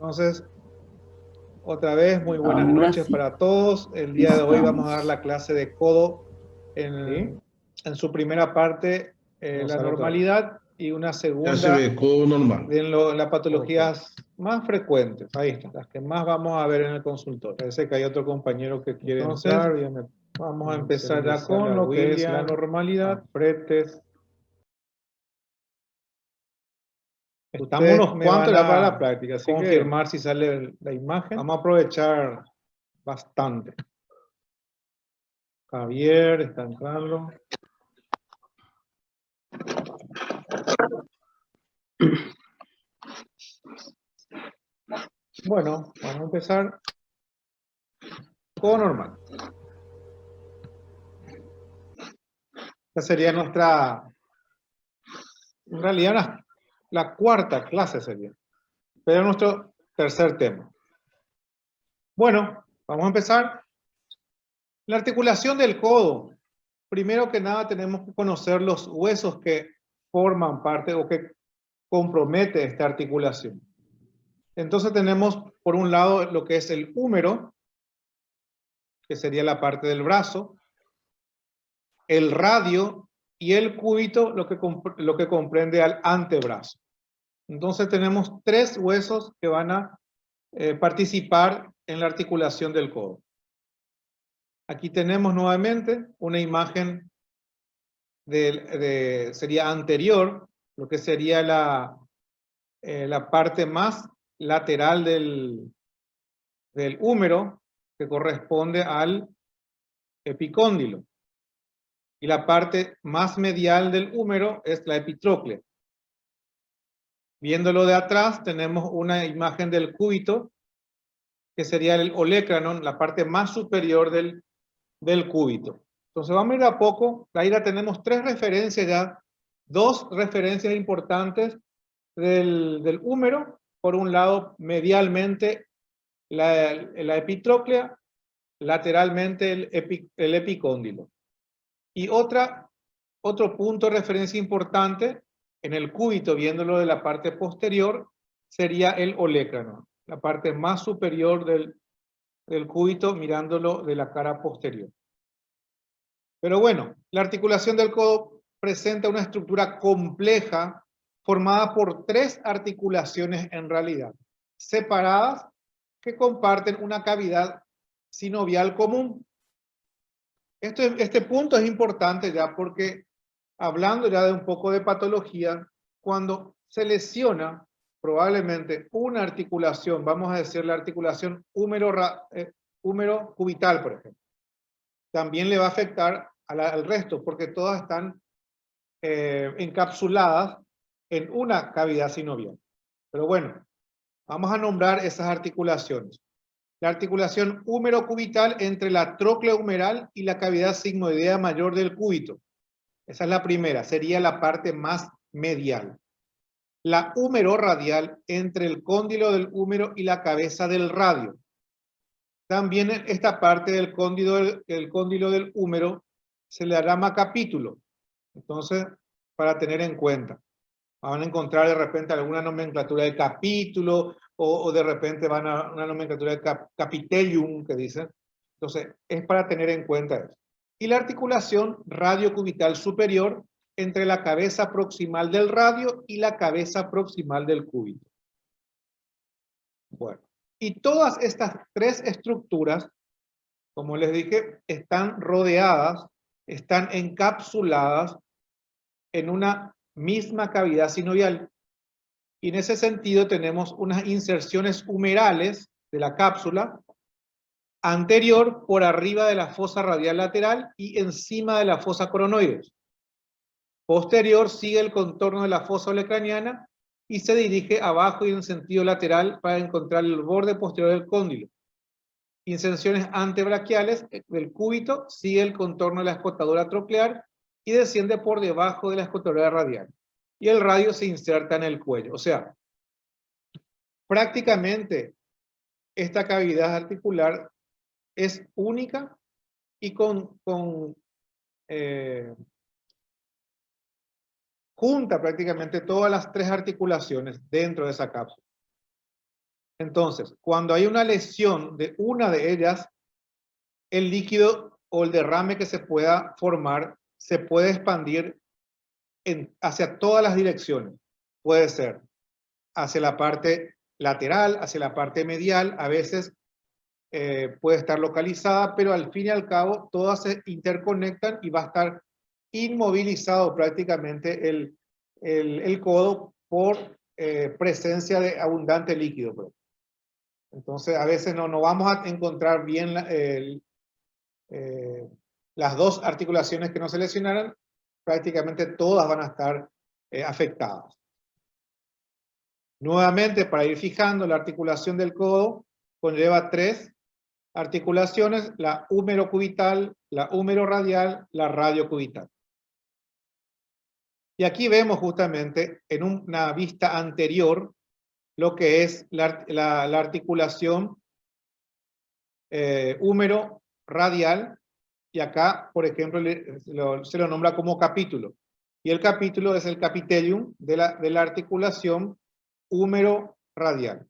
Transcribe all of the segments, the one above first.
Entonces, otra vez, muy buenas Ahora noches sí, para todos. El día de hoy vamos a dar estamos. la clase de codo ¿Sí? en su primera parte, No la sale otra vez. normalidad, y una Ya se segunda ve, codo normal. de las patologías más frecuentes. Ahí están, las que más vamos a ver en el consultorio. Parece que hay otro compañero que quiere entrar. Vamos a empezar ya con lo que es la normalidad. Fretes. Estamos unos cuantos ya para la práctica, así confirmar si sale la imagen. Vamos a aprovechar bastante. Javier está entrando. Bueno, vamos a empezar con normal. Esta sería nuestra, en realidad, la cuarta clase sería, pero nuestro tercer tema. Bueno, vamos a empezar. La articulación del codo. Primero que nada tenemos que conocer los huesos que forman parte o que compromete esta articulación. Entonces tenemos por un lado lo que es el húmero, que sería la parte del brazo, el radio y el cúbito, lo que comprende al antebrazo. Entonces tenemos tres huesos que van a participar en la articulación del codo. Aquí tenemos nuevamente una imagen sería anterior, lo que sería la parte más lateral del húmero, que corresponde al epicóndilo. Y la parte más medial del húmero es la epitróclea. Viéndolo de atrás, tenemos una imagen del cúbito, que sería el olecranon, la parte más superior del cúbito. Entonces vamos a ir a poco. Ahí ya tenemos tres referencias ya, dos referencias importantes del húmero. Por un lado, medialmente la epitróclea, lateralmente el epicóndilo. Y otro punto de referencia importante en el cúbito, viéndolo de la parte posterior, sería el olecranon, la parte más superior del cúbito, mirándolo de la cara posterior. Pero bueno, la articulación del codo presenta una estructura compleja formada por tres articulaciones en realidad, separadas, que comparten una cavidad sinovial común. Este punto es importante ya porque, hablando ya de un poco de patología, cuando se lesiona probablemente una articulación, vamos a decir la articulación húmero cubital, por ejemplo, también le va a afectar al resto, porque todas están encapsuladas en una cavidad sinovial. Pero bueno, vamos a nombrar esas articulaciones. La articulación húmero-cubital entre la tróclea humeral y la cavidad sigmoidea mayor del cúbito. Esa es la primera, sería la parte más medial. La húmero-radial entre el cóndilo del húmero y la cabeza del radio. También esta parte del cóndilo del húmero se le llama capítulo. Entonces, para tener en cuenta, van a encontrar de repente alguna nomenclatura de capítulo o de repente van a una nomenclatura de capitellum que dicen. Entonces, es para tener en cuenta eso. Y la articulación radiocubital superior entre la cabeza proximal del radio y la cabeza proximal del cúbito. Bueno, y todas estas tres estructuras, como les dije, están rodeadas, están encapsuladas en una misma cavidad sinovial. Y en ese sentido tenemos unas inserciones humerales de la cápsula anterior por arriba de la fosa radial lateral y encima de la fosa coronoides. Posterior sigue el contorno de la fosa olecraniana y se dirige abajo y en sentido lateral para encontrar el borde posterior del cóndilo. Inserciones antebraquiales del cúbito, sigue el contorno de la escotadura troclear y desciende por debajo de la escotadura radial. Y el radio se inserta en el cuello. O sea, prácticamente esta cavidad articular es única y junta prácticamente todas las tres articulaciones dentro de esa cápsula. Entonces, cuando hay una lesión de una de ellas, el líquido o el derrame que se pueda formar se puede expandir hacia todas las direcciones. Puede ser hacia la parte lateral, hacia la parte medial, a veces puede estar localizada, pero al fin y al cabo todas se interconectan y va a estar inmovilizado prácticamente el codo por presencia de abundante líquido. Pues. Entonces a veces no vamos a encontrar bien las dos articulaciones que no se lesionaran, prácticamente todas van a estar afectadas. Nuevamente, para ir fijando, la articulación del codo conlleva 3 articulaciones: la húmero-cubital, la húmero-radial, la radio-cubital. Y aquí vemos justamente en una vista anterior lo que es la articulación húmero-radial, y acá, por ejemplo, se lo nombra como capítulo. Y el capítulo es el capitellum de la articulación húmero-radial.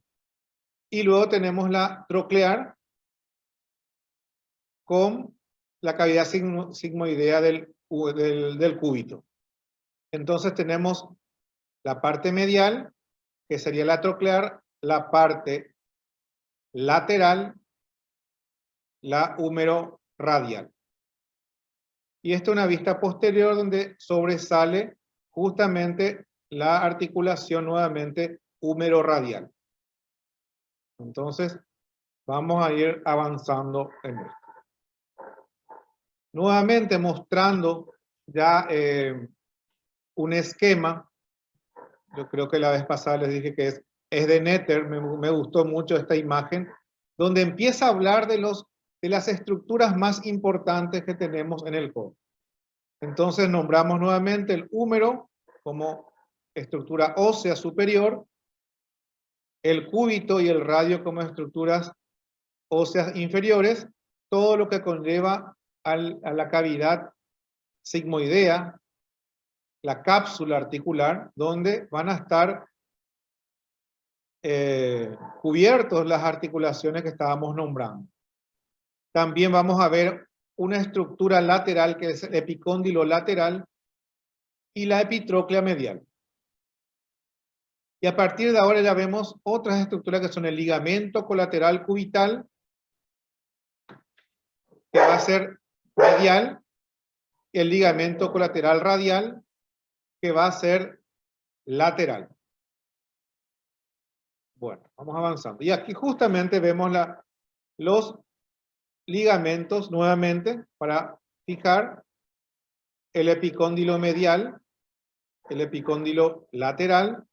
Y luego tenemos la troclear con la cavidad sigmoidea del cúbito. Entonces tenemos la parte medial, que sería la troclear, la parte lateral, la húmero-radial. Y esta es una vista posterior donde sobresale justamente la articulación nuevamente húmero-radial. Entonces, vamos a ir avanzando en esto. Nuevamente mostrando ya un esquema. Yo creo que la vez pasada les dije que es de Netter. Me gustó mucho esta imagen, donde empieza a hablar de las estructuras más importantes que tenemos en el codo. Entonces nombramos nuevamente el húmero como estructura ósea superior, el cúbito y el radio como estructuras óseas inferiores, todo lo que conlleva a la cavidad sigmoidea, la cápsula articular, donde van a estar cubiertos las articulaciones que estábamos nombrando. También vamos a ver una estructura lateral que es el epicóndilo lateral y la epitróclea medial. Y a partir de ahora ya vemos otras estructuras que son el ligamento colateral cubital, que va a ser medial, el ligamento colateral radial, que va a ser lateral. Bueno, vamos avanzando. Y aquí justamente vemos los ligamentos nuevamente para fijar el epicóndilo medial, el epicóndilo lateral,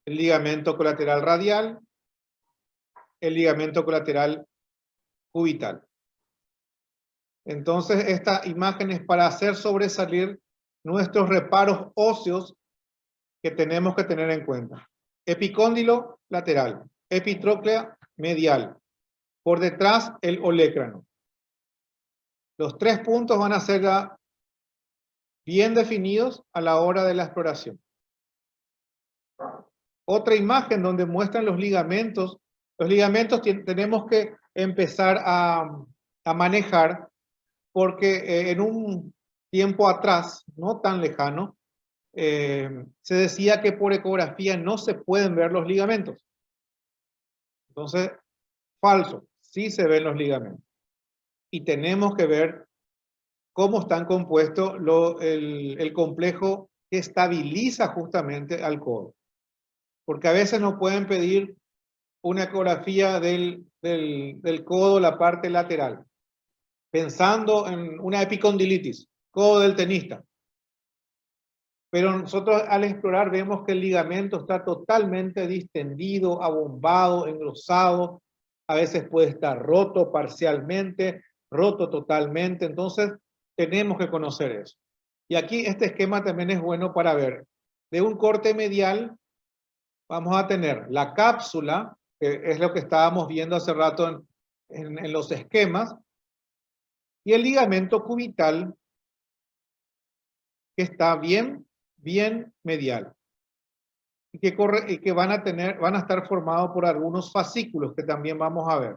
el ligamento colateral radial, el ligamento colateral cubital. Entonces, esta imagen es para hacer sobresalir nuestros reparos óseos que tenemos que tener en cuenta. Epicóndilo lateral, epitróclea medial, por detrás el olecrano. Los 3 puntos van a ser ya bien definidos a la hora de la exploración. Otra imagen donde muestran los ligamentos. Los ligamentos tenemos que empezar a manejar porque en un tiempo atrás, no tan lejano, se decía que por ecografía no se pueden ver los ligamentos. Entonces, falso, sí se ven los ligamentos. Y tenemos que ver cómo están compuestos el complejo que estabiliza justamente al codo. Porque a veces nos pueden pedir una ecografía del codo, la parte lateral, pensando en una epicondilitis, codo del tenista. Pero nosotros al explorar vemos que el ligamento está totalmente distendido, abombado, engrosado. A veces puede estar roto parcialmente, roto totalmente. Entonces tenemos que conocer eso. Y aquí este esquema también es bueno para ver. De un corte medial vamos a tener la cápsula, que es lo que estábamos viendo hace rato en los esquemas, y el ligamento cubital, que está bien medial. y que van a estar formados por algunos fascículos que también vamos a ver.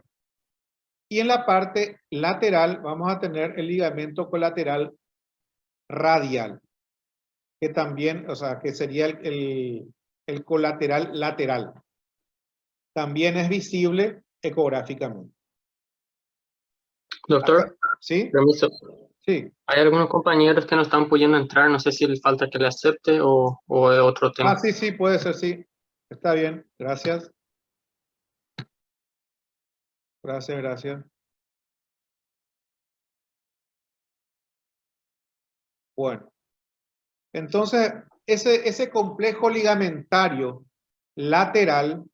Y en la parte lateral vamos a tener el ligamento colateral radial, que también, o sea, que sería el colateral lateral. También es visible ecográficamente. Doctor, ¿Sí? permiso. Sí. Hay algunos compañeros que no están pudiendo entrar, no sé si les falta que le acepte o es otro tema. Ah, sí, sí, puede ser, sí. Está bien, gracias. Gracias, gracias. Bueno, entonces ese complejo ligamentario lateral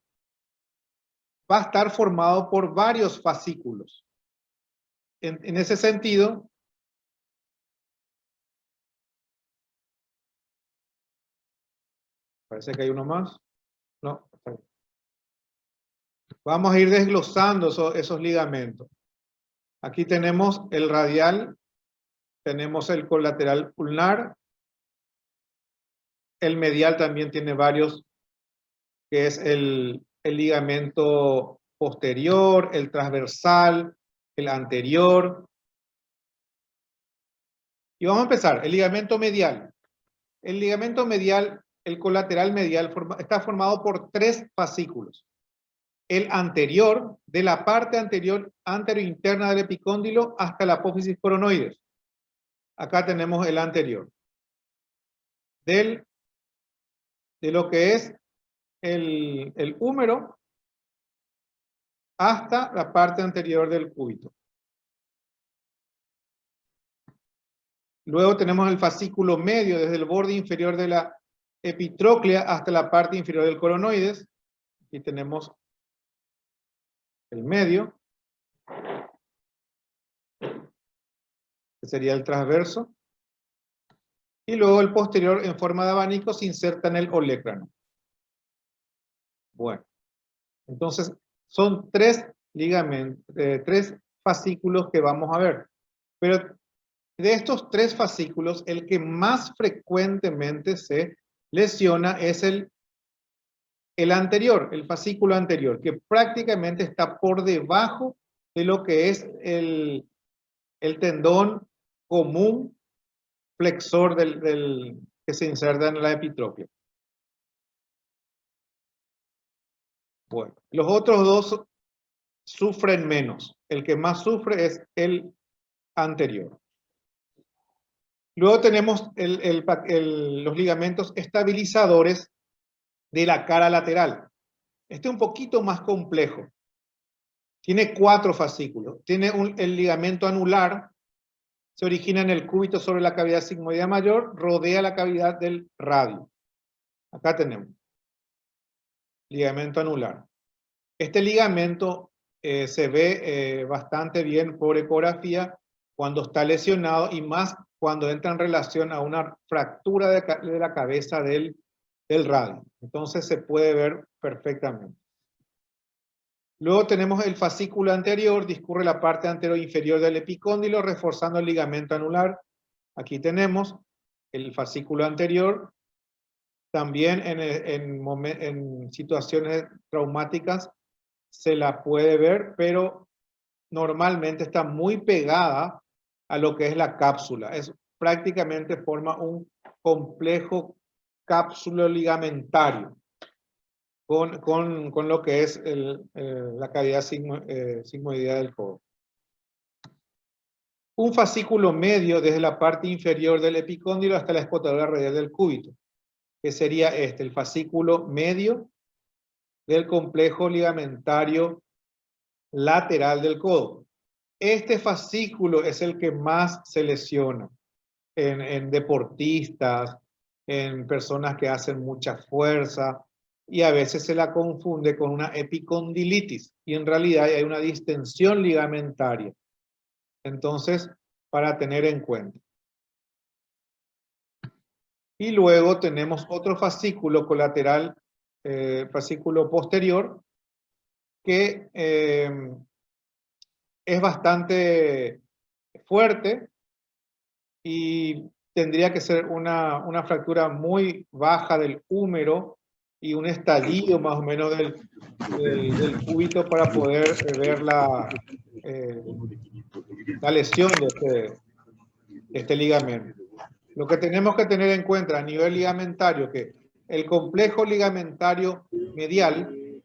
va a estar formado por varios fascículos. En ese sentido, parece que hay uno más. No, está bien. Vamos a ir desglosando esos ligamentos. Aquí tenemos el radial, tenemos el colateral ulnar, el medial también tiene varios, que es el ligamento posterior, el transversal, el anterior. Y vamos a empezar, el ligamento medial. El ligamento medial, el colateral medial, está formado por 3 fascículos. El anterior, de la parte anterior interna del epicóndilo hasta la apófisis coronoides. Acá tenemos el anterior. De lo que es el húmero hasta la parte anterior del cúbito. Luego tenemos el fascículo medio desde el borde inferior de la epitróclea hasta la parte inferior del coronoides. Aquí tenemos el medio, que sería el transverso. Y luego el posterior en forma de abanico se inserta en el olecrano. Bueno, entonces son 3 ligamentos, 3 fascículos que vamos a ver. Pero de estos 3 fascículos, el que más frecuentemente se lesiona es el anterior, el fascículo anterior, que prácticamente está por debajo de lo que es el tendón común flexor que se inserta en la epitróclea. Bueno, los otros 2 sufren menos. El que más sufre es el anterior. Luego tenemos los ligamentos estabilizadores de la cara lateral. Este es un poquito más complejo. Tiene 4 fascículos. Tiene el ligamento anular, se origina en el cúbito sobre la cavidad sigmoidea mayor, rodea la cavidad del radio. Acá tenemos ligamento anular. Este ligamento se ve bastante bien por ecografía cuando está lesionado y más cuando entra en relación a una fractura de la cabeza del radio. Entonces se puede ver perfectamente. Luego tenemos el fascículo anterior, discurre la parte anterior inferior del epicóndilo, reforzando el ligamento anular. Aquí tenemos el fascículo anterior. También en situaciones traumáticas se la puede ver, pero normalmente está muy pegada a lo que es la cápsula. Prácticamente forma un complejo cápsulo ligamentario con lo que es la cavidad sigmoidea del codo. Un fascículo medio desde la parte inferior del epicóndilo hasta la escotadura radial del cúbito, que sería el fascículo medio del complejo ligamentario lateral del codo. Este fascículo es el que más se lesiona en deportistas, en personas que hacen mucha fuerza, y a veces se la confunde con una epicondilitis, y en realidad hay una distensión ligamentaria. Entonces, para tener en cuenta. Y luego tenemos otro fascículo colateral, fascículo posterior, que es bastante fuerte y tendría que ser una fractura muy baja del húmero y un estallido más o menos del cúbito para poder ver la lesión de este ligamento. Lo que tenemos que tener en cuenta a nivel ligamentario, que el complejo ligamentario medial,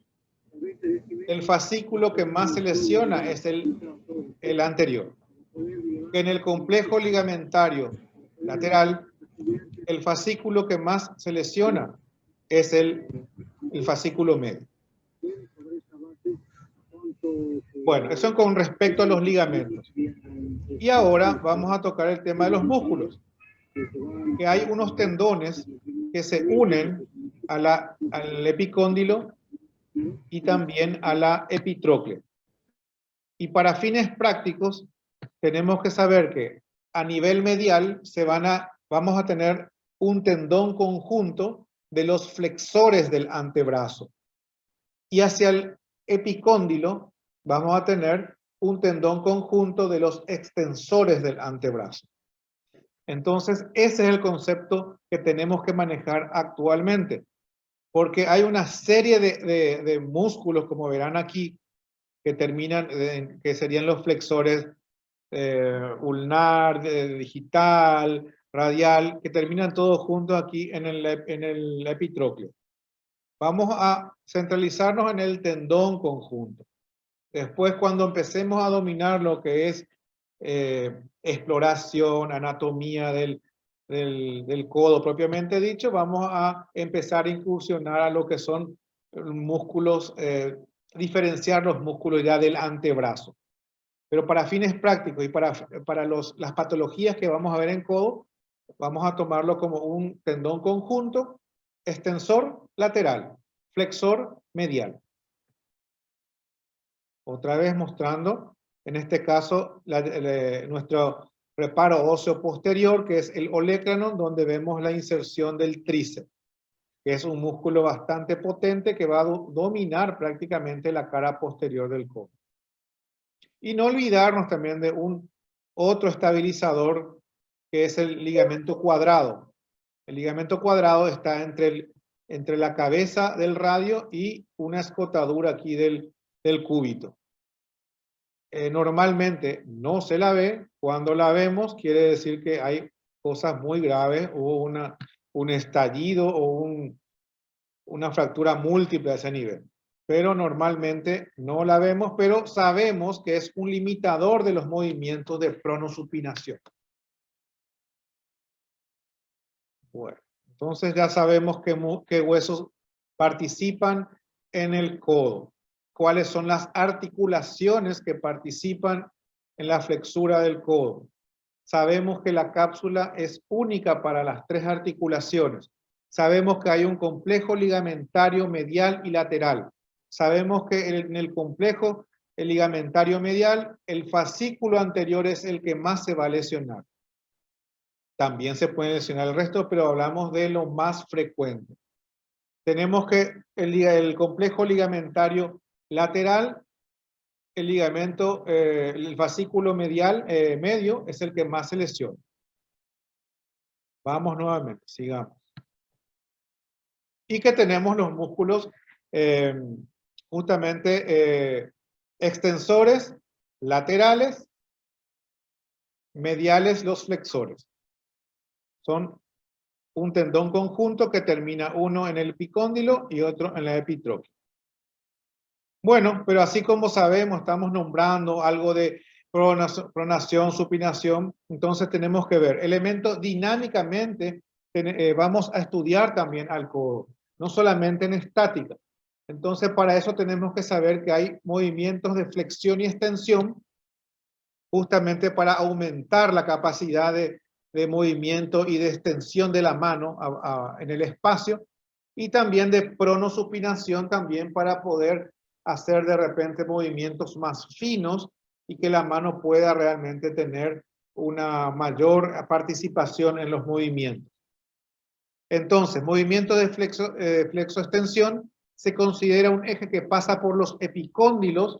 el fascículo que más se lesiona es el anterior. En el complejo ligamentario lateral, el fascículo que más se lesiona es el fascículo medio. Bueno, eso con respecto a los ligamentos. Y ahora vamos a tocar el tema de los músculos. Que hay unos tendones que se unen al epicóndilo y también a la epitróclea. Y para fines prácticos, tenemos que saber que a nivel medial vamos a tener un tendón conjunto de los flexores del antebrazo. Y hacia el epicóndilo vamos a tener un tendón conjunto de los extensores del antebrazo. Entonces, ese es el concepto que tenemos que manejar actualmente, porque hay una serie de músculos, como verán aquí, que terminan, que serían los flexores ulnar, digital, radial, que terminan todos juntos aquí en el epitrócleo. Vamos a centralizarnos en el tendón conjunto. Después, cuando empecemos a dominar lo que es exploración, anatomía del codo propiamente dicho, vamos a empezar a incursionar a lo que son músculos, diferenciar los músculos ya del antebrazo. Pero para fines prácticos y para las patologías que vamos a ver en codo, vamos a tomarlo como un tendón conjunto, extensor lateral, flexor medial. Otra vez mostrando, en este caso, nuestro reparo óseo posterior, que es el olecranon, donde vemos la inserción del tríceps, que es un músculo bastante potente que va a dominar prácticamente la cara posterior del codo. Y no olvidarnos también de otro estabilizador, que es el ligamento cuadrado. El ligamento cuadrado está entre la cabeza del radio y una escotadura aquí del cúbito. Normalmente no se la ve. Cuando la vemos quiere decir que hay cosas muy graves, hubo un estallido o una fractura múltiple a ese nivel. Pero normalmente no la vemos, pero sabemos que es un limitador de los movimientos de pronosupinación. Bueno, entonces ya sabemos qué huesos participan en el codo. Cuáles son las articulaciones que participan en la flexura del codo. Sabemos que la cápsula es única para las tres articulaciones. Sabemos que hay un complejo ligamentario medial y lateral. Sabemos que en el complejo ligamentario medial, el fascículo anterior es el que más se va a lesionar. También se puede lesionar el resto, pero hablamos de lo más frecuente. Tenemos que el complejo ligamentario lateral, el ligamento, el fascículo medial medio es el que más se lesiona. Vamos nuevamente, sigamos. Y que tenemos los músculos justamente extensores, laterales, mediales, los flexores. Son un tendón conjunto que termina uno en el epicóndilo y otro en la epitróquea. Bueno, pero así como sabemos, estamos nombrando algo de pronación, supinación, entonces tenemos que ver elementos dinámicamente, vamos a estudiar también al codo, no solamente en estática. Entonces para eso tenemos que saber que hay movimientos de flexión y extensión, justamente para aumentar la capacidad de movimiento y de extensión de la mano en el espacio, y también de pronosupinación también para poder hacer de repente movimientos más finos y que la mano pueda realmente tener una mayor participación en los movimientos. Entonces, movimiento de flexo-extensión se considera un eje que pasa por los epicóndilos.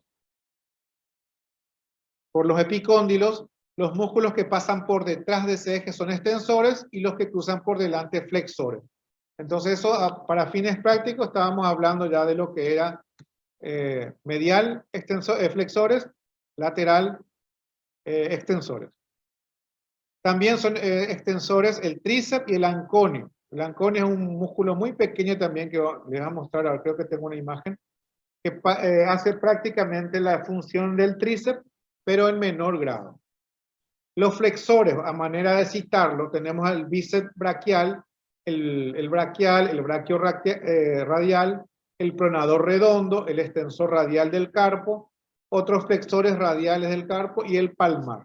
Por los epicóndilos, los músculos que pasan por detrás de ese eje son extensores y los que cruzan por delante flexores. Entonces eso, para fines prácticos, estábamos hablando ya de lo que era medial, flexores, lateral, extensores. También son extensores el tríceps y el anconio. El anconio es un músculo muy pequeño también que les voy a mostrar, ahora creo que tengo una imagen, que hace prácticamente la función del tríceps, pero en menor grado. Los flexores, a manera de citarlo, tenemos el bíceps braquial, el braquial, el braquio radial, el pronador redondo, el extensor radial del carpo, otros flexores radiales del carpo y el palmar.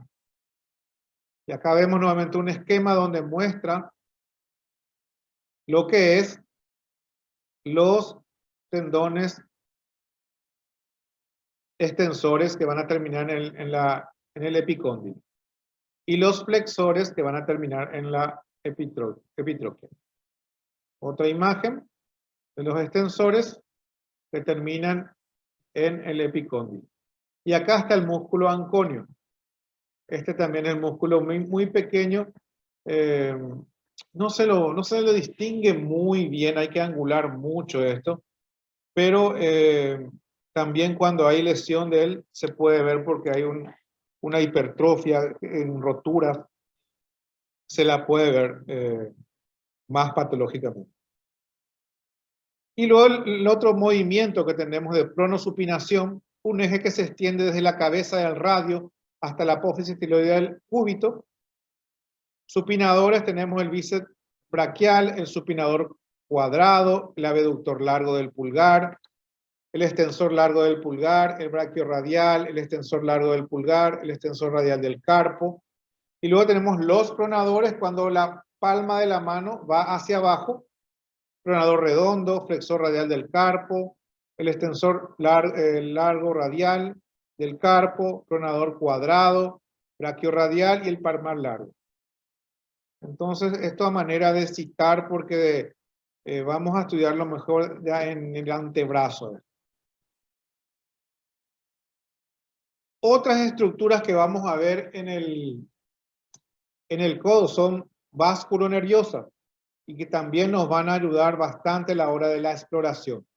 Y acá vemos nuevamente un esquema donde muestra lo que es los tendones extensores que van a terminar en el epicóndilo y los flexores que van a terminar en la epitróquea. Otra imagen de los extensores que terminan en el epicóndilo. Y acá está el músculo anconio. Este también es un músculo muy pequeño. No se lo distingue muy bien, hay que angular mucho esto, pero también cuando hay lesión de él se puede ver porque hay una hipertrofia en roturas, se la puede ver más patológicamente. Y luego el otro movimiento que tenemos de pronosupinación, un eje que se extiende desde la cabeza del radio hasta la apófisis tiroidal cúbito. Supinadores tenemos el bíceps braquial, el supinador cuadrado, el abductor largo del pulgar, el extensor largo del pulgar, el braquio radial, el extensor largo del pulgar, el extensor radial del carpo. Y luego tenemos los pronadores cuando la palma de la mano va hacia abajo, pronador redondo, flexor radial del carpo, el extensor largo radial del carpo, pronador cuadrado, braquio radial y el palmar largo. Entonces, esto a manera de citar porque vamos a estudiarlo mejor ya en el antebrazo. Otras estructuras que vamos a ver en el codo son vasculonerviosas y que también nos van a ayudar bastante a la hora de la exploración.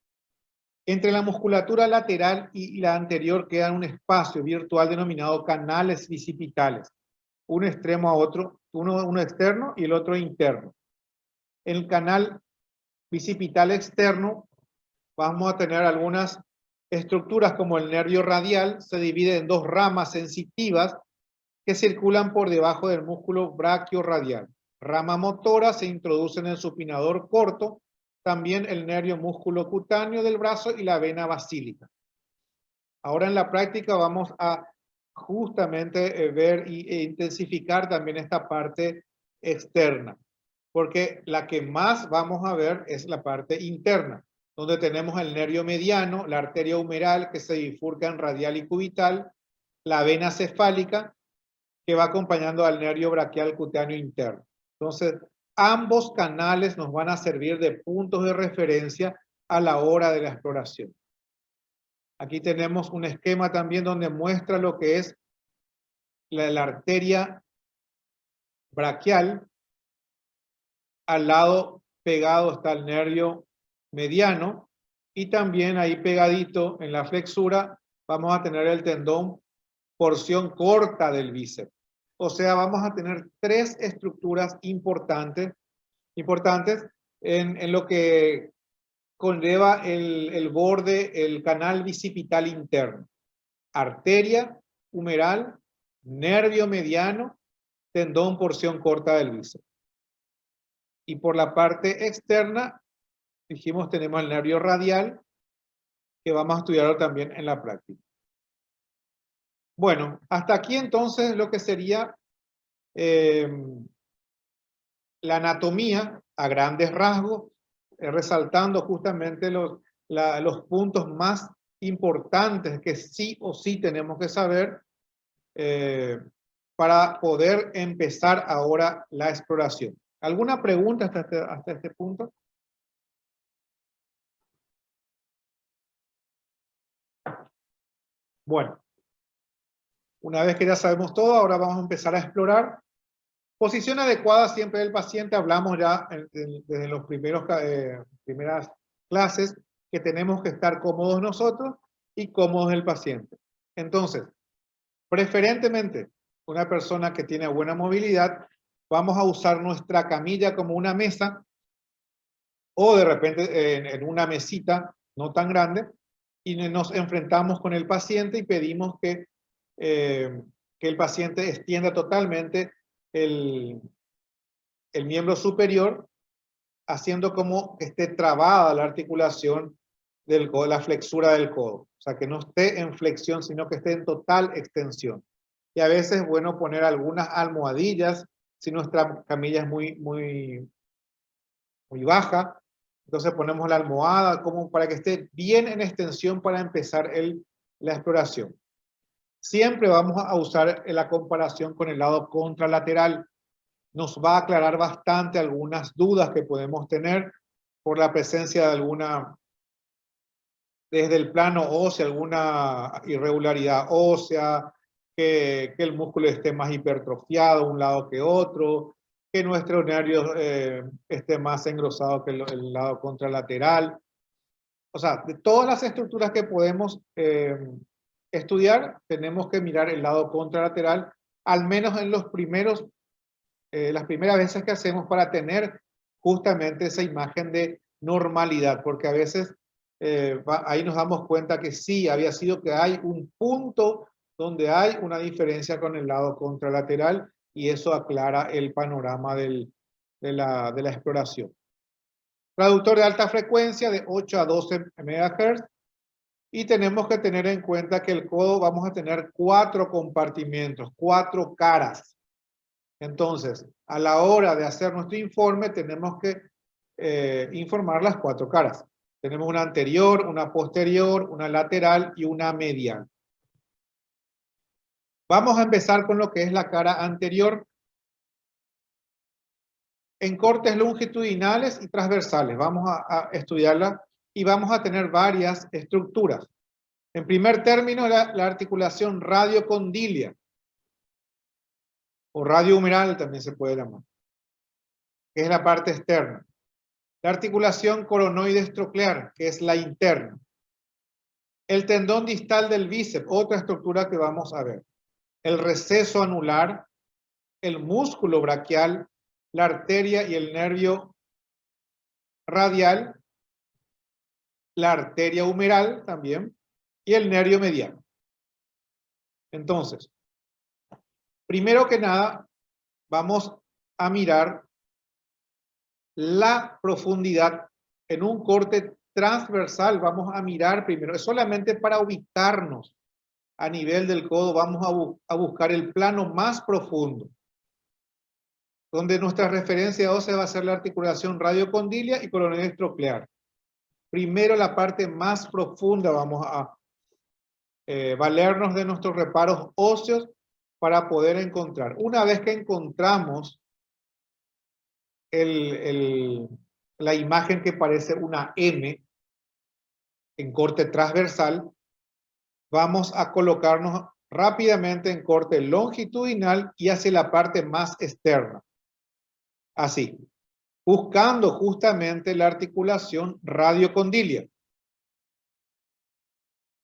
Entre la musculatura lateral y la anterior queda un espacio virtual denominado canales bicipitales, un extremo a otro, uno externo y el otro interno. En el canal bicipital externo vamos a tener algunas estructuras como el nervio radial, se divide en dos ramas sensitivas que circulan por debajo del músculo braquiorradial. Rama motora se introduce en el supinador corto, también el nervio músculo cutáneo del brazo y la vena basílica. Ahora en la práctica vamos a justamente ver e intensificar también esta parte externa, porque la que más vamos a ver es la parte interna, donde tenemos el nervio mediano, la arteria humeral que se bifurca en radial y cubital, la vena cefálica que va acompañando al nervio braquial cutáneo interno. Entonces, ambos canales nos van a servir de puntos de referencia a la hora de la exploración. Aquí tenemos un esquema también donde muestra lo que es la arteria braquial. Al lado pegado está el nervio mediano y también ahí pegadito en la flexura vamos a tener el tendón porción corta del bíceps. O sea, vamos a tener tres estructuras importantes en lo que conlleva el borde, el canal bicipital interno. Arteria humeral, nervio mediano, tendón porción corta del bíceps. Y por la parte externa, dijimos, tenemos el nervio radial, que vamos a estudiarlo también en la práctica. Bueno, hasta aquí entonces lo que sería la anatomía a grandes rasgos, resaltando justamente los puntos más importantes que sí o sí tenemos que saber para poder empezar ahora la exploración. ¿Alguna pregunta hasta este punto? Bueno, una vez que ya sabemos todo, ahora vamos a empezar a explorar Posición adecuada siempre del paciente, hablamos ya desde los primeras clases que tenemos que estar cómodos nosotros y cómodos el paciente. Entonces, preferentemente, una persona que tiene buena movilidad, vamos a usar nuestra camilla como una mesa o de repente en una mesita no tan grande y nos enfrentamos con el paciente y pedimos que el paciente extienda totalmente el miembro superior, haciendo como que esté trabada la articulación del codo, la flexura del codo. O sea, que no esté en flexión, sino que esté en total extensión. Y a veces es bueno poner algunas almohadillas, si nuestra camilla es muy baja. Entonces ponemos la almohada como para que esté bien en extensión para empezar la exploración. Siempre vamos a usar la comparación con el lado contralateral. Nos va a aclarar bastante algunas dudas que podemos tener por la presencia de alguna, desde el plano óseo, alguna irregularidad ósea, que el músculo esté más hipertrofiado un lado que otro, que nuestro nervio esté más engrosado que el lado contralateral. O sea, de todas las estructuras que podemos estudiar, tenemos que mirar el lado contralateral, al menos en los las primeras veces que hacemos para tener justamente esa imagen de normalidad, porque a veces ahí nos damos cuenta que sí, había sido que hay un punto donde hay una diferencia con el lado contralateral y eso aclara el panorama de la exploración. Traductor de alta frecuencia de 8 a 12 MHz y tenemos que tener en cuenta que el codo vamos a tener 4 compartimentos, 4 caras. Entonces, a la hora de hacer nuestro informe, tenemos que informar las 4 caras. Tenemos una anterior, una posterior, una lateral y una medial. Vamos a empezar con lo que es la cara anterior. En cortes longitudinales y transversales. Vamos a estudiarla y vamos a tener varias estructuras. En primer término, la articulación radiocondilia o radiohumeral también se puede llamar, que es la parte externa. La articulación coronoides troclear, que es la interna. El tendón distal del bíceps, otra estructura que vamos a ver. El receso anular, el músculo braquial, la arteria y el nervio radial, la arteria humeral también, y el nervio mediano. Entonces, primero que nada, vamos a mirar la profundidad en un corte transversal. Vamos a mirar primero, es solamente para ubicarnos a nivel del codo, vamos a buscar el plano más profundo, donde nuestra referencia ósea va a ser la articulación radiocondilia y coronoides troclear. Primero la parte más profunda vamos a valernos de nuestros reparos óseos para poder encontrar. Una vez que encontramos la imagen que parece una M en corte transversal, vamos a colocarnos rápidamente en corte longitudinal y hacia la parte más externa. Así, buscando justamente la articulación radiocondilia.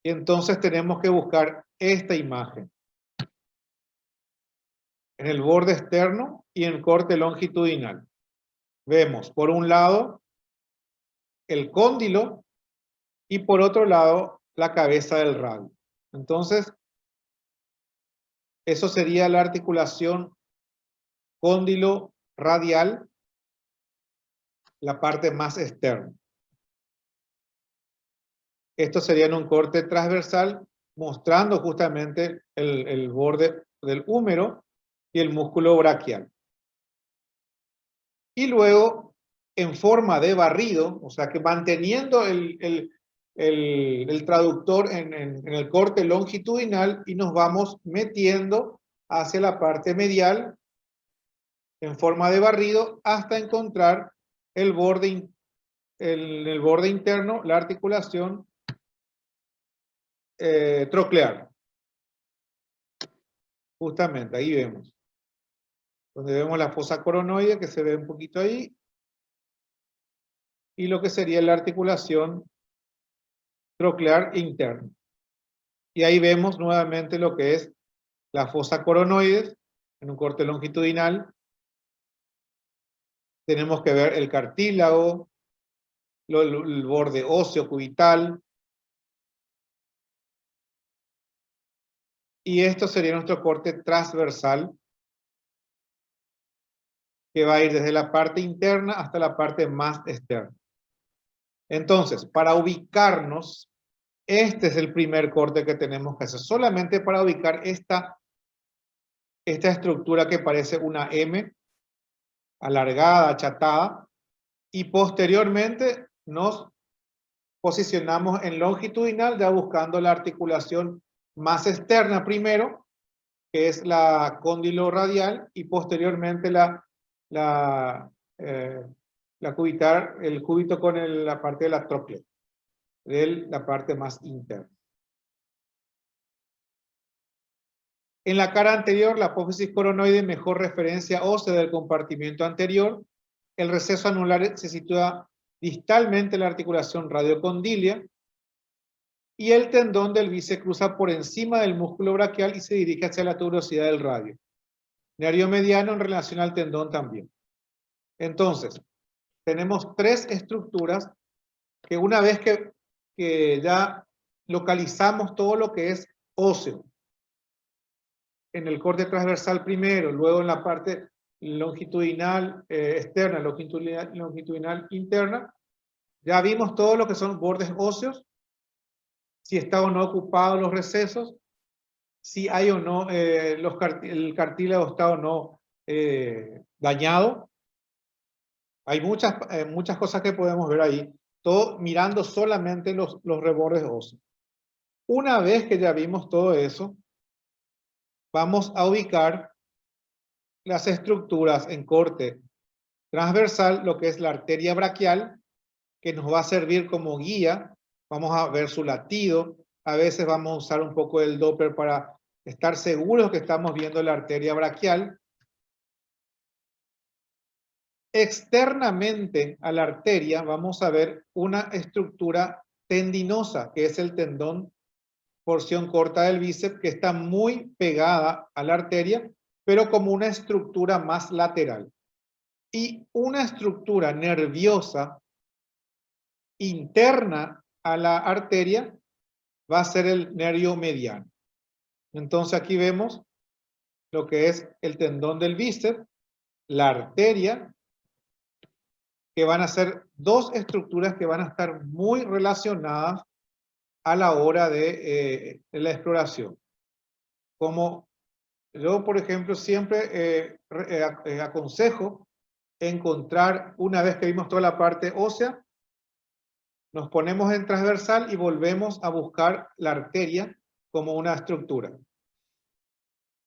Y entonces tenemos que buscar esta imagen en el borde externo y en corte longitudinal. Vemos por un lado el cóndilo y por otro lado la cabeza del radio. Entonces, eso sería la articulación cóndilo radial, la parte más externa. Esto sería en un corte transversal, mostrando justamente el borde del húmero y el músculo braquial. Y luego, en forma de barrido, o sea que manteniendo el traductor en el corte longitudinal y nos vamos metiendo hacia la parte medial en forma de barrido hasta encontrar el borde interno, la articulación troclear. Justamente, ahí vemos. donde vemos la fosa coronoide que se ve un poquito ahí, y lo que sería la articulación troclear interna. Y ahí vemos nuevamente lo que es la fosa coronoide en un corte longitudinal. Tenemos que ver el cartílago, el borde óseo cubital. Y esto sería nuestro corte transversal, que va a ir desde la parte interna hasta la parte más externa. Entonces, para ubicarnos, este es el primer corte que tenemos que hacer, solamente para ubicar esta estructura que parece una M, alargada, achatada, y posteriormente nos posicionamos en longitudinal, ya buscando la articulación más externa primero, que es la cóndilo radial, y posteriormente la cubital, el cúbito con la parte de la tróclea, de la parte más interna. En la cara anterior, la apófisis coronoide, mejor referencia ósea del compartimiento anterior. El receso anular se sitúa distalmente en la articulación radiocondilia, y el tendón del bíceps cruza por encima del músculo braquial y se dirige hacia la tuberosidad del radio. Nervio mediano en relación al tendón también. Entonces, tenemos tres estructuras que una vez que ya localizamos todo lo que es óseo, en el corte transversal primero, luego en la parte longitudinal externa, longitudinal interna, ya vimos todo lo que son bordes óseos, si está o no ocupado los recesos, si hay o no, el cartílago está o no dañado. Hay muchas cosas que podemos ver ahí, todo mirando solamente los rebordes óseos. Una vez que ya vimos todo eso, vamos a ubicar las estructuras en corte transversal, lo que es la arteria braquial, que nos va a servir como guía. Vamos a ver su latido. A veces vamos a usar un poco el Doppler para estar seguros que estamos viendo la arteria braquial. Externamente a la arteria vamos a ver una estructura tendinosa, que es el tendón porción corta del bíceps, que está muy pegada a la arteria, pero como una estructura más lateral. Y una estructura nerviosa interna a la arteria va a ser el nervio mediano. Entonces aquí vemos lo que es el tendón del bíceps, la arteria, que van a ser dos estructuras que van a estar muy relacionadas a la hora de la exploración. Como yo, por ejemplo, siempre aconsejo encontrar, una vez que vimos toda la parte ósea, nos ponemos en transversal y volvemos a buscar la arteria como una estructura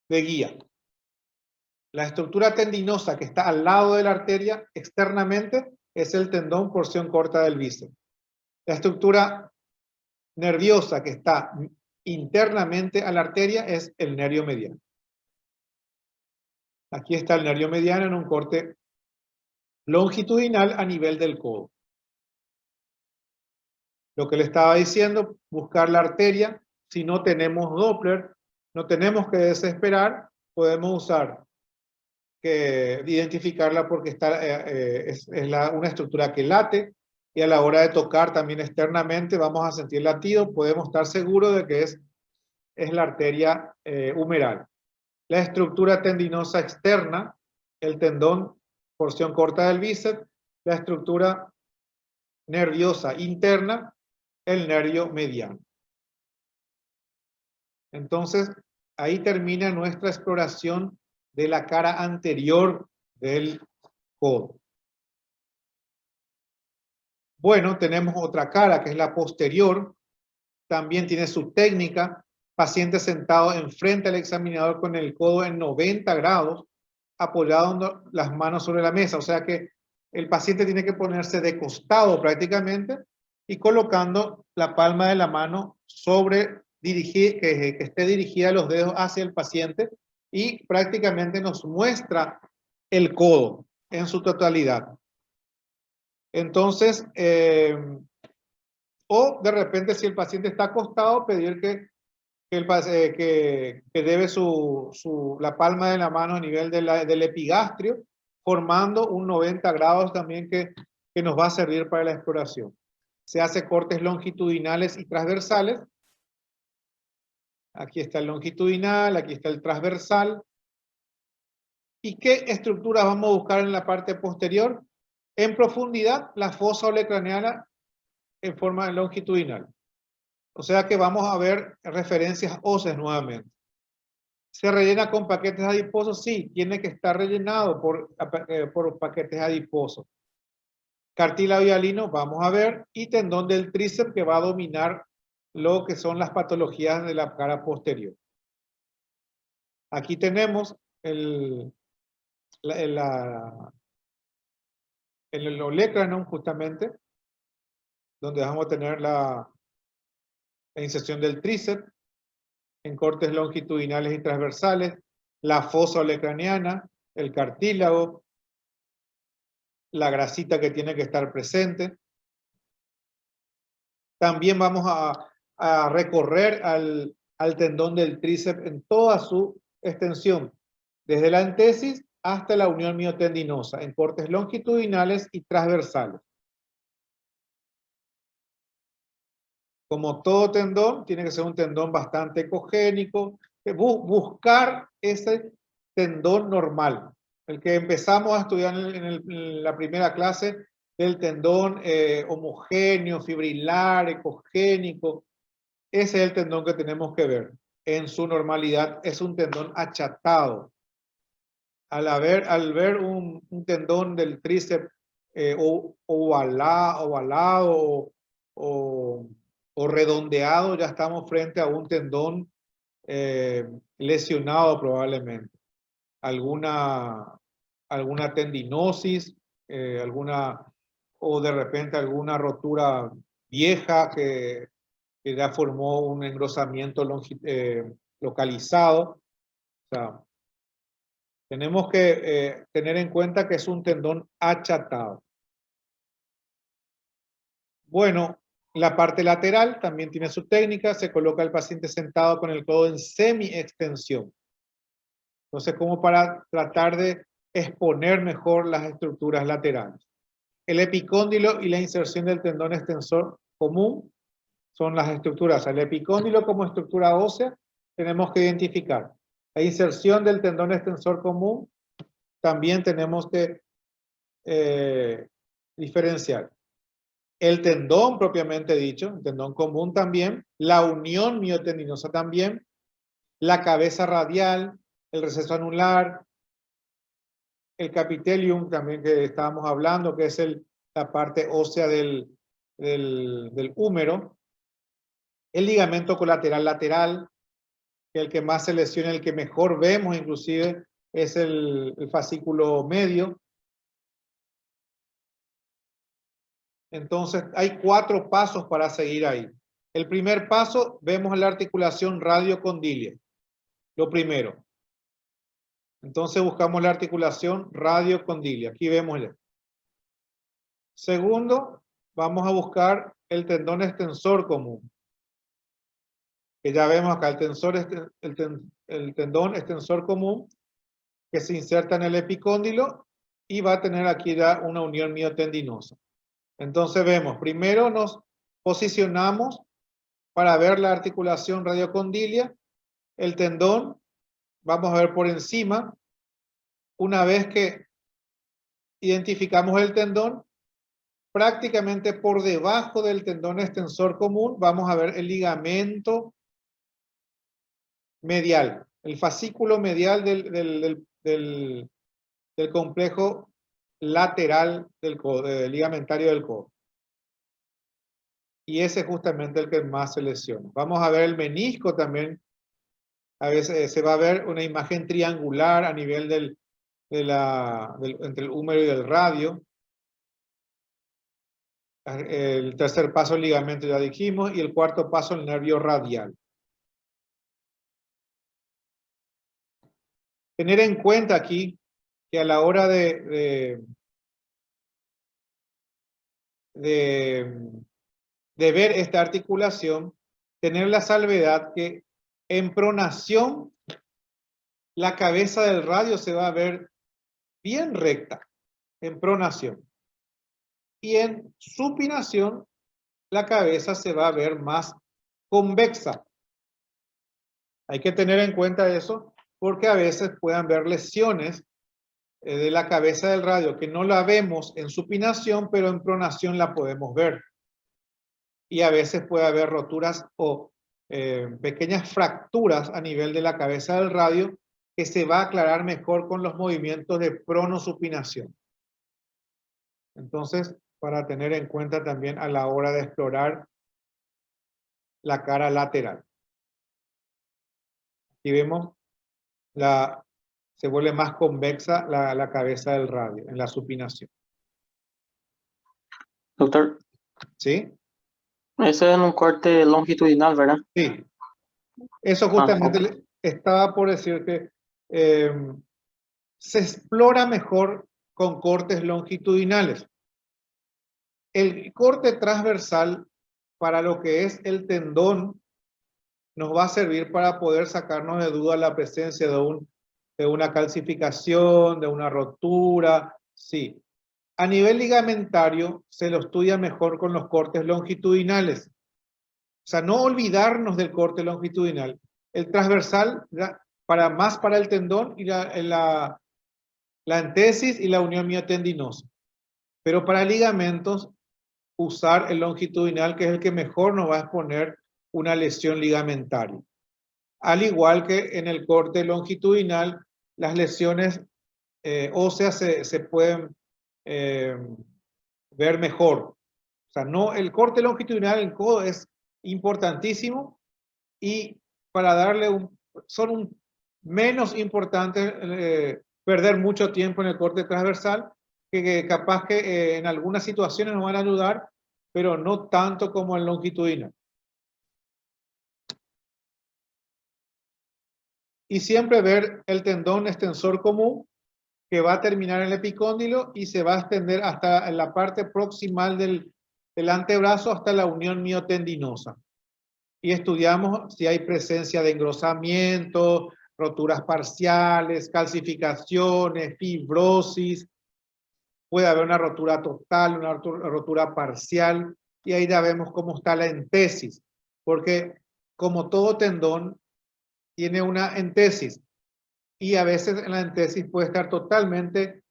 de guía. La estructura tendinosa que está al lado de la arteria externamente es el tendón porción corta del bíceps. La estructura nerviosa que está internamente a la arteria es el nervio mediano. Aquí está el nervio mediano en un corte longitudinal a nivel del codo. Lo que le estaba diciendo, buscar la arteria. Si no tenemos Doppler, no tenemos que desesperar, podemos usar identificarla porque es una estructura que late, y a la hora de tocar también externamente vamos a sentir latido, podemos estar seguros de que es la arteria humeral. La estructura tendinosa externa, el tendón, porción corta del bíceps, la estructura nerviosa interna, el nervio mediano. Entonces, ahí termina nuestra exploración de la cara anterior del codo. Bueno, tenemos otra cara que es la posterior. También tiene su técnica. Paciente sentado enfrente al examinador con el codo en 90 grados, apoyado las manos sobre la mesa. O sea que el paciente tiene que ponerse de costado prácticamente y colocando la palma de la mano sobre, que esté dirigida los dedos hacia el paciente, y prácticamente nos muestra el codo en su totalidad. Entonces, o de repente si el paciente está acostado, pedir que debe la palma de la mano a nivel del epigastrio, formando un 90 grados también que nos va a servir para la exploración. Se hace cortes longitudinales y transversales. Aquí está el longitudinal, aquí está el transversal. ¿Y qué estructuras vamos a buscar en la parte posterior? En profundidad, la fosa olecraneana en forma longitudinal. O sea que vamos a ver referencias óseas nuevamente. ¿Se rellena con paquetes adiposos? Sí, tiene que estar rellenado por paquetes adiposos. Cartílago hialino, vamos a ver, y tendón del tríceps que va a dominar lo que son las patologías de la cara posterior. Aquí tenemos el olecranon justamente, donde vamos a tener la inserción del tríceps en cortes longitudinales y transversales, la fosa olecraniana, el cartílago, la grasita que tiene que estar presente. También vamos a recorrer al tendón del tríceps en toda su extensión, desde la antesis hasta la unión miotendinosa, en cortes longitudinales y transversales. Como todo tendón, tiene que ser un tendón bastante ecogénico, buscar ese tendón normal, el que empezamos a estudiar en la primera clase, del tendón homogéneo, fibrilar, ecogénico. Ese es el tendón que tenemos que ver. En su normalidad es un tendón achatado. Al ver un tendón del tríceps ovalado o redondeado, ya estamos frente a un tendón lesionado probablemente. Alguna tendinosis, o de repente alguna rotura vieja que ya formó un engrosamiento localizado. O sea, tenemos que tener en cuenta que es un tendón achatado. Bueno, la parte lateral también tiene su técnica. Se coloca el paciente sentado con el codo en semi-extensión. Entonces, como para tratar de exponer mejor las estructuras laterales. El epicóndilo y la inserción del tendón extensor común son las estructuras. El epicóndilo como estructura ósea tenemos que identificar. La inserción del tendón extensor común también tenemos que diferenciar. El tendón propiamente dicho, el tendón común también, la unión miotendinosa también, la cabeza radial, el receso anular, el capitelium también que estábamos hablando, que es la parte ósea del húmero, el ligamento colateral lateral, que el que más se lesiona, el que mejor vemos inclusive, es el fascículo medio. Entonces, hay 4 pasos para seguir ahí. El primer paso, vemos la articulación radiocondilia. Lo primero. Entonces, buscamos la articulación radiocondilia. Aquí vemos. Segundo, vamos a buscar el tendón extensor común. Que ya vemos acá, el tendón extensor común, que se inserta en el epicóndilo y va a tener aquí ya una unión miotendinosa. Entonces vemos, primero nos posicionamos para ver la articulación radiocondilia, el tendón, vamos a ver por encima. Una vez que identificamos el tendón, prácticamente por debajo del tendón extensor común, vamos a ver el ligamento medial, el fascículo medial del complejo lateral del ligamentario del codo. Y ese es justamente el que más se lesiona. Vamos a ver el menisco también. A veces se va a ver una imagen triangular a nivel entre el húmero y el radio. El tercer paso, el ligamento, ya dijimos. Y el cuarto paso, el nervio radial. Tener en cuenta aquí que a la hora de ver esta articulación, tener la salvedad que en pronación la cabeza del radio se va a ver bien recta, en pronación. Y en supinación la cabeza se va a ver más convexa. Hay que tener en cuenta eso porque a veces puedan haber lesiones de la cabeza del radio que no la vemos en supinación, pero en pronación la podemos ver. Y a veces puede haber roturas o pequeñas fracturas a nivel de la cabeza del radio que se va a aclarar mejor con los movimientos de pronosupinación. Entonces, para tener en cuenta también a la hora de explorar la cara lateral. Aquí vemos se vuelve más convexa la cabeza del radio en la supinación. Doctor, ¿Sí? ese es un corte longitudinal, ¿verdad? Sí. Eso justamente estaba por decir que se explora mejor con cortes longitudinales. El corte transversal para lo que es el tendón nos va a servir para poder sacarnos de duda la presencia de una calcificación, de una rotura, sí. A nivel ligamentario se lo estudia mejor con los cortes longitudinales. O sea, no olvidarnos del corte longitudinal. El transversal, más para el tendón y la entesis y la unión miotendinosa. Pero para ligamentos, usar el longitudinal, que es el que mejor nos va a exponer una lesión ligamentaria. Al igual que en el corte longitudinal, las lesiones óseas se pueden ver mejor. O sea, el corte longitudinal en codo es importantísimo y para darle son menos importantes perder mucho tiempo en el corte transversal, que capaz que en algunas situaciones nos van a ayudar, pero no tanto como el longitudinal. Y siempre ver el tendón extensor común que va a terminar en el epicóndilo y se va a extender hasta en la parte proximal del antebrazo hasta la unión miotendinosa. Y estudiamos si hay presencia de engrosamiento, roturas parciales, calcificaciones, fibrosis. Puede haber una rotura total, una rotura parcial, y ahí ya vemos cómo está la entesis, porque como todo tendón tiene una entesis, y a veces en la entesis puede estar totalmente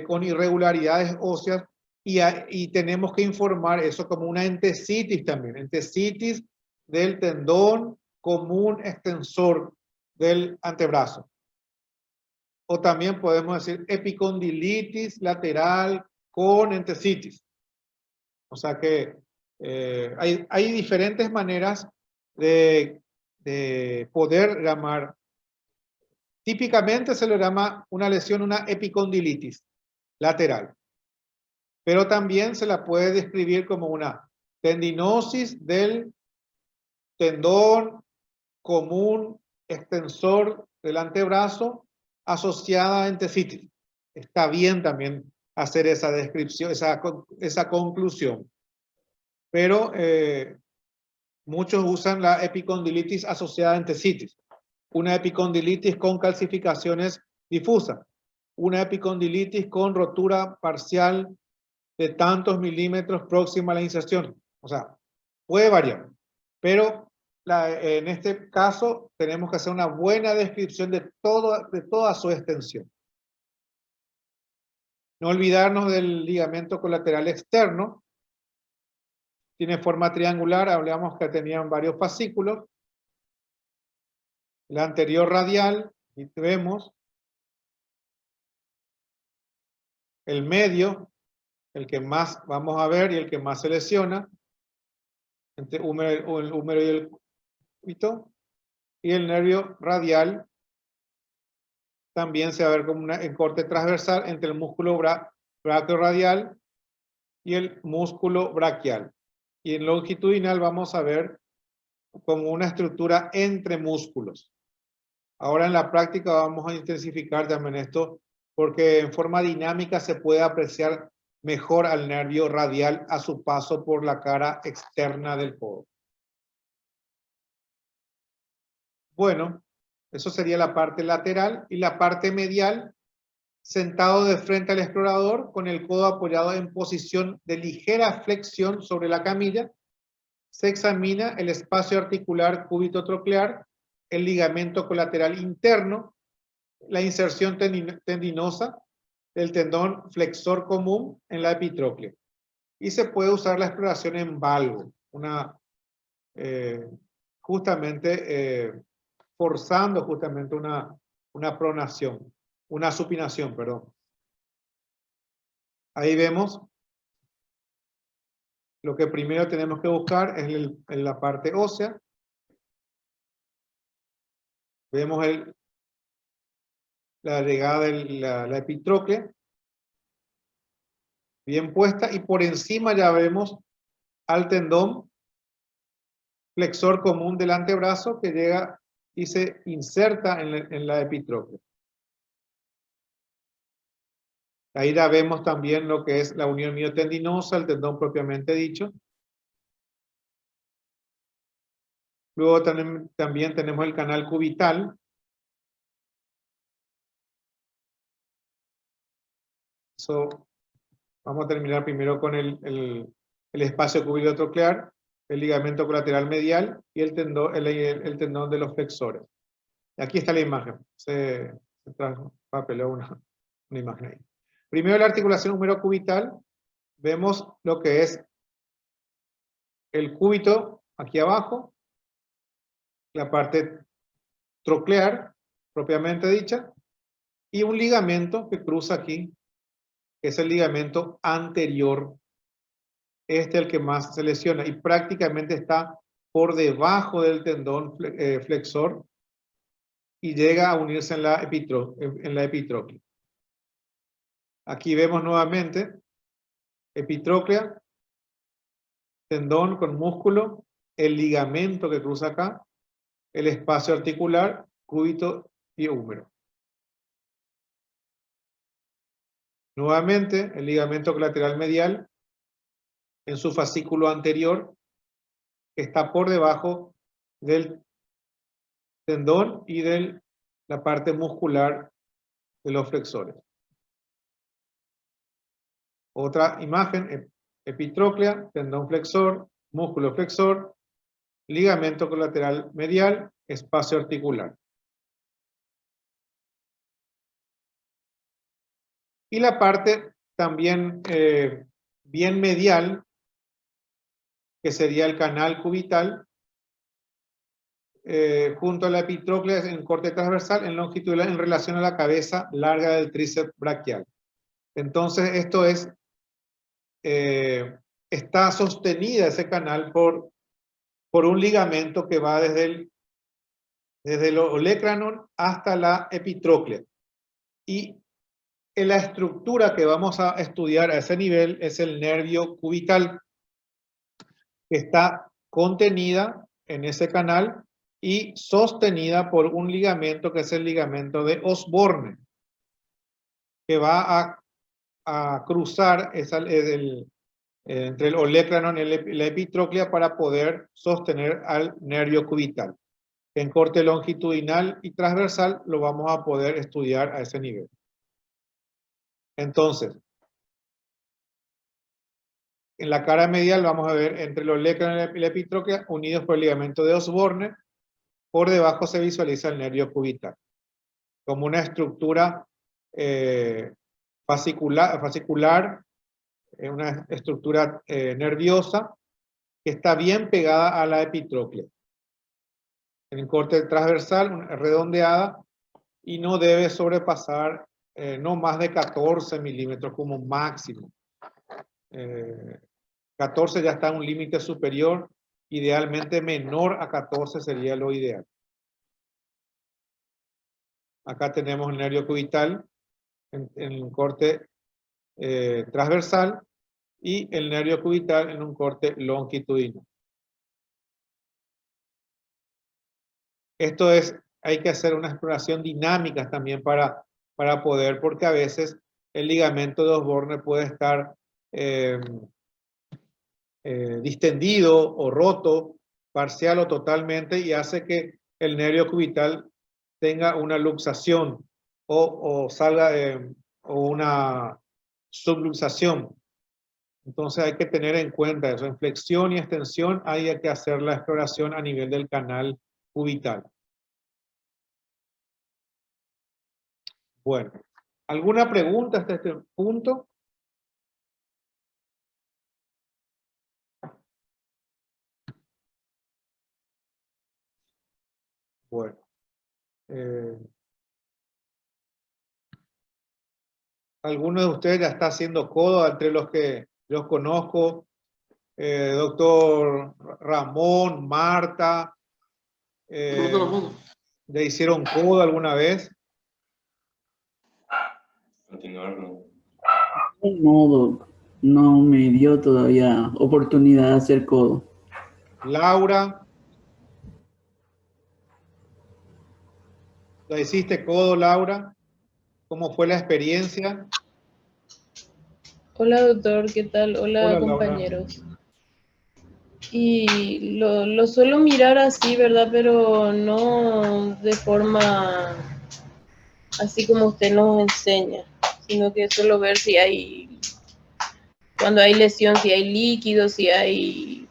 con irregularidades óseas, y tenemos que informar eso como una entesitis también, entesitis del tendón común extensor del antebrazo. O también podemos decir epicondilitis lateral con entesitis. O sea que hay diferentes maneras de poder llamar. Típicamente se le llama una lesión una epicondilitis lateral. Pero también se la puede describir como una tendinosis del tendón común extensor del antebrazo asociada a entesitis. Está bien también hacer esa descripción, esa conclusión. Pero muchos usan la epicondilitis asociada a entesitis. Una epicondilitis con calcificaciones difusas. Una epicondilitis con rotura parcial de tantos milímetros próxima a la inserción. O sea, puede variar. Pero en este caso tenemos que hacer una buena descripción de toda su extensión. No olvidarnos del ligamento colateral externo. Tiene forma triangular, hablamos que tenían varios fascículos. La anterior radial, y vemos el medio, el que más vamos a ver y el que más se lesiona, entre el húmero y el cúbito, y el nervio radial también se va a ver como en corte transversal entre el músculo brachioradial y el músculo braquial. Y en longitudinal vamos a ver como una estructura entre músculos. Ahora en la práctica vamos a intensificar también esto porque en forma dinámica se puede apreciar mejor al nervio radial a su paso por la cara externa del codo. Bueno, eso sería la parte lateral, y la parte medial, sentado de frente al explorador con el codo apoyado en posición de ligera flexión sobre la camilla, se examina el espacio articular cúbito-troclear, el ligamento colateral interno, la inserción tendinosa del tendón flexor común en la epitróclea. Y se puede usar la exploración en valgo, forzando justamente una pronación, una supinación, perdón. Ahí vemos lo que primero tenemos que buscar es en la parte ósea. Vemos la llegada de la epitróclea bien puesta, y por encima ya vemos al tendón flexor común del antebrazo que llega y se inserta en la epitróclea. Ahí ya vemos también lo que es la unión miotendinosa, el tendón propiamente dicho. Luego también tenemos el canal cubital. Vamos a terminar primero con el espacio cúbito-troclear, el ligamento colateral medial y el tendón de los flexores. Aquí está la imagen. Se traspapeló una imagen ahí. Primero la articulación húmero-cubital. Vemos lo que es el cúbito aquí abajo, la parte troclear propiamente dicha, y un ligamento que cruza aquí, que es el ligamento anterior. Este es el que más se lesiona y prácticamente está por debajo del tendón flexor y llega a unirse en la epitróclea. Aquí vemos nuevamente epitróclea, tendón con músculo, el ligamento que cruza acá, el espacio articular, cúbito y húmero. Nuevamente el ligamento colateral medial en su fascículo anterior, que está por debajo del tendón y de la parte muscular de los flexores. Otra imagen, epitróclea, tendón flexor, músculo flexor, ligamento colateral medial, espacio articular. Y la parte también bien medial, que sería el canal cubital, junto a la epitróclea en corte transversal, en longitudinal, en relación a la cabeza larga del tríceps braquial. Entonces esto está sostenida ese canal por un ligamento que va desde el olecranon hasta la epitróclea. Y en la estructura que vamos a estudiar a ese nivel es el nervio cubital, que está contenida en ese canal y sostenida por un ligamento que es el ligamento de Osborne, que va a cruzar entre el olecranon y la epitróclea para poder sostener al nervio cubital. En corte longitudinal y transversal lo vamos a poder estudiar a ese nivel. Entonces, en la cara medial vamos a ver entre el olecranon y la epitróclea unidos por el ligamento de Osborne. Por debajo se visualiza el nervio cubital como una estructura fascicular, una estructura nerviosa que está bien pegada a la epitróclea. En corte transversal, redondeada, y no debe sobrepasar no más de 14 milímetros como máximo. 14 ya está en un límite superior, idealmente menor a 14 sería lo ideal. Acá tenemos el nervio cubital en un corte transversal y el nervio cubital en un corte longitudinal. Esto hay que hacer una exploración dinámica también para para poder, porque a veces el ligamento de Osborne puede estar distendido o roto, parcial o totalmente, y hace que el nervio cubital tenga una luxación o salga o una subluxación. Entonces hay que tener en cuenta eso. En flexión y extensión hay que hacer la exploración a nivel del canal cubital. Bueno, ¿alguna pregunta hasta este punto? Bueno. ¿Alguno de ustedes ya está haciendo codo entre los que yo conozco? Doctor Ramón, Marta, ¿ya hicieron codo alguna vez? Continuar, no. No, Doc, no me dio todavía oportunidad de hacer codo. Laura, ¿ya hiciste codo, Laura? ¿Cómo fue la experiencia? Hola doctor, ¿qué tal? Hola, Hola, compañeros. Y lo suelo mirar así, ¿verdad? Pero no de forma así como usted nos enseña, sino que suelo ver si hay, cuando hay lesión, si hay líquido, si hay,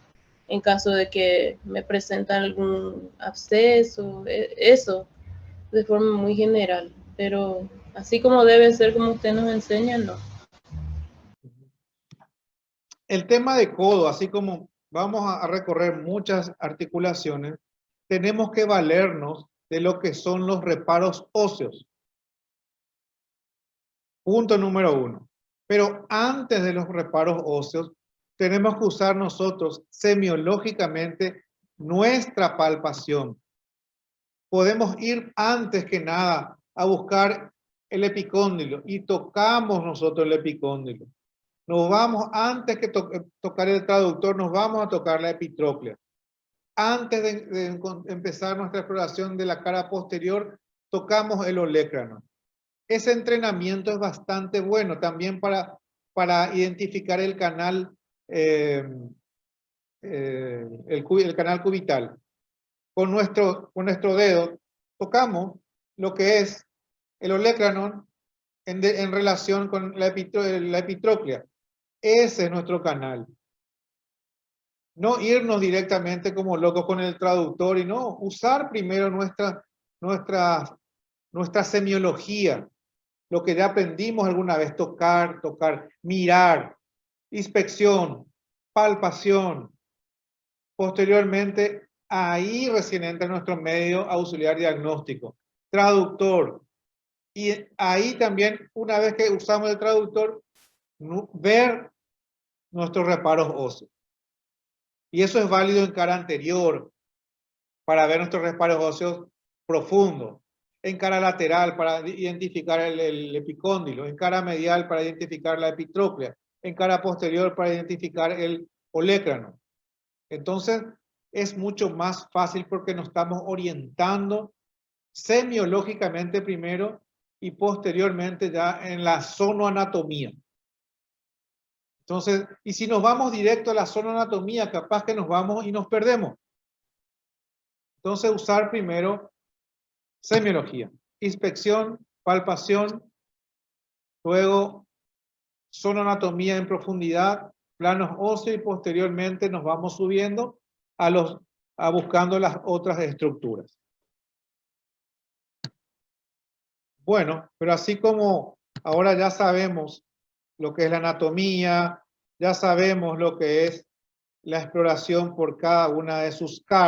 en caso de que me presentan algún absceso, eso, de forma muy general. Pero así como debe ser, como usted nos enseña, no. El tema de codo, así como vamos a recorrer muchas articulaciones, tenemos que valernos de lo que son los reparos óseos. Punto número 1. Pero antes de los reparos óseos, tenemos que usar nosotros semiológicamente nuestra palpación. Podemos ir antes que nada a buscar el epicóndilo y tocamos nosotros el epicóndilo. Nos vamos, antes que tocar el traductor, nos vamos a tocar la epitróclea. Antes de empezar nuestra exploración de la cara posterior, tocamos el olecrano. Ese entrenamiento es bastante bueno también para identificar el canal, el canal cubital. Con nuestro dedo tocamos lo que es el olecranon en relación con la epitróclea. Ese es nuestro canal. No irnos directamente como locos con el traductor y no, usar primero nuestra semiología, lo que ya aprendimos alguna vez, tocar, mirar, inspección, palpación. Posteriormente, ahí recién entra nuestro medio auxiliar diagnóstico, traductor. Y ahí también, una vez que usamos el traductor, ver nuestros reparos óseos. Y eso es válido en cara anterior, para ver nuestros reparos óseos profundos. En cara lateral, para identificar el epicóndilo. En cara medial, para identificar la epitróclea. En cara posterior, para identificar el olecrano. Entonces, es mucho más fácil porque nos estamos orientando semiológicamente primero y posteriormente ya en la zonoanatomía. Entonces, y si nos vamos directo a la zonoanatomía, capaz que nos vamos y nos perdemos. Entonces, usar primero semiología, inspección, palpación, luego zonoanatomía en profundidad, planos óseos y posteriormente nos vamos subiendo a buscando las otras estructuras. Bueno, pero así como ahora ya sabemos lo que es la anatomía, ya sabemos lo que es la exploración por cada una de sus caras.